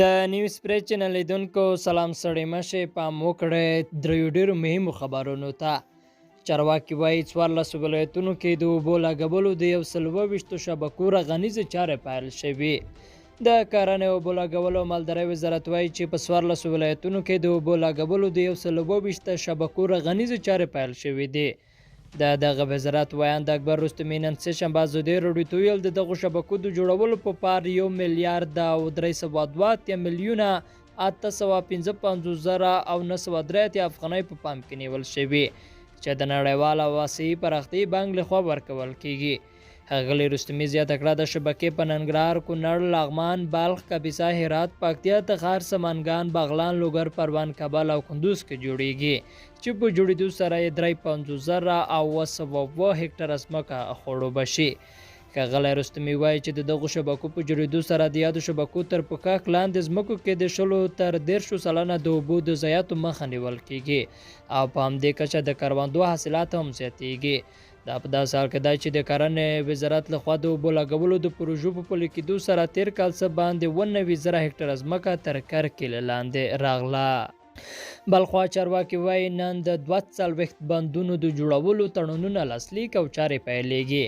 د نیوز پریس چینل لیدونکو سلام سړی مشه پام وکړئ دریو ډیرو مهمو خبرونو ته. چارواکي وایي 14 ولایتونو کې د اوبو لګولو د 124 شبکو رغنیزې چارې پیل شوې. د کرنې اوبو لګولو او مالدارۍ وزارت وایي چې په 14 ولایتونو کې د اوبو لګولو د 124 شبکو رغنیزې چارې پیل شوې دي. دغه وزارت وایاند اکبر رستمي نن سهشنبه ازادي راډیو ته ویل د دغو شبکو د جوړولو په پار 1 میلیارډ او 302 میلیونه 855,000 او 903 افغانۍ په پام کې نیول شوي چې د نړیوال او آسیایي پراختیایي بانک لخوا ورکول کیږي. ښاغلي رستمي زیاته کړه د شبکې په ننګرهار، کونړ، لغمان، بلخ، کاپیسا، هرات، پکتیا، تخار، سمنګان، بغلان، لوګر، پروان، کابل او کندوز کې جوړیږي چې په جوړېدو سره یې 53,000 او 200 هکټره ځمکه خړوبه شي. ښاغلی رستمي وایي چې د دغو شبکو په جوړېدو سره د یادو شبکو تر پوښښ لاندې ځمکو کې د 10 تر 13 سلنه د اوبو د ضایعاتو مخه نیول کیږي او په همدې کچه د کروندو حاصلات هم زیاتیږي. دا په داسې حال کې دی چې د کرنې وزارت لخوا د اوبو لګولو د پروژو په پلي کېدو سره تیر کال څه باندې 19,000 هکټره ځمکه تر کرکیلې لاندې راغله. بلخوا چارواکي وایي نن د 42 بندونو د جوړولو تړونونه لاسلیک او چارې پیلېږي.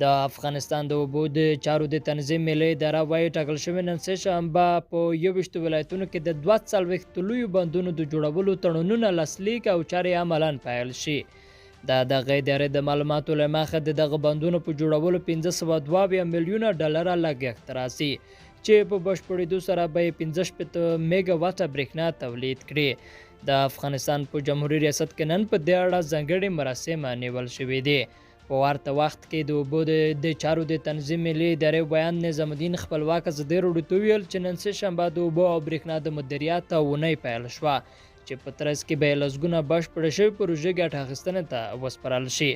د افغانستان د اوبو د چارو د تنظیم ملي اداره وایي ټاکل شوې نن سهشنبه په 21 ولایتونو کې د 42 لویو بندونو د جوړولو تړونونه لاسلیک او چارې عملاً پیل شي. دغه ادارې د معلوماتو له مخې د دغه بندونو په جوړولو 502 میلیونه ډالر لګښت راسي چې په بشپړېدو سره به 15 میگا واټه برېښنا تولید کړي. د افغانستان په جمهوریت ریاست کې نن په دې اړه ځانګړي مراسم نیول شوي دي. په ورته وخت کې د اوبو د چارو د تنظیم ملي ادارې بیان نظام الدین خپلواک ازادي راډیو ته ویل چې نن سهشنبه د اوبو او برېښنا د مدیریت اونۍ پیل شوه چې په ترڅ کې به لسګونه بشپړې شوې پروژې ګټه اخیستنې ته وسپارل شي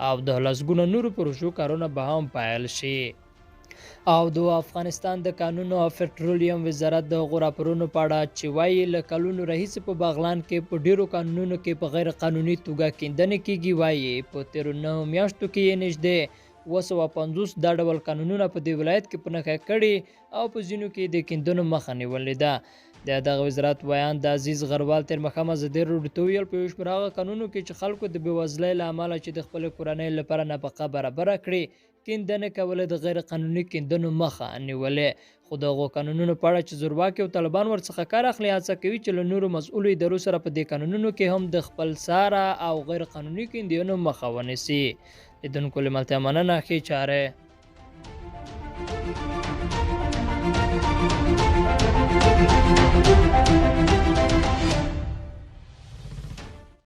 او د لسګونه نورو پروژو کارونه به هم پیل شي. او د افغانستان د کانونو او پټرولیم وزارت د هغو راپورونو په اړه چې وایي له کلونو راهیسې په بغلان کې په ډیرو کانونو کې په غیر قانوني توګه کیندنې کیږي، وایي په تیرو 9 میاشتو کې یې نږدې 250 دا ډول قانونونه په دې ولایت کې په نښه کړي او په ځینو کې د کیندنو مخه نیولې ده. دغه وزارت ویان د عزیز غروال تر مخامه ازادي راډیو ته ویل په یو شمېر هغه قانونو کې چې خلکو د بېوزلۍ له امله چې د خپلې کورنۍ لپاره نفقه برابره کړي کیندنې کولې د غیر قانوني کیندنو مخه نیولې. خو دغو قانونونو په اړه چې زورواکي او طالبان ورڅخه کار اخلي هڅه کوي چې له نورو مسؤلو ادارو سره په دې قانونونو کې هم د خپل ساره او غیر قانوني کیندنو مخه ونیسي. لیدونکو له ملتیا مننه ښې چارې.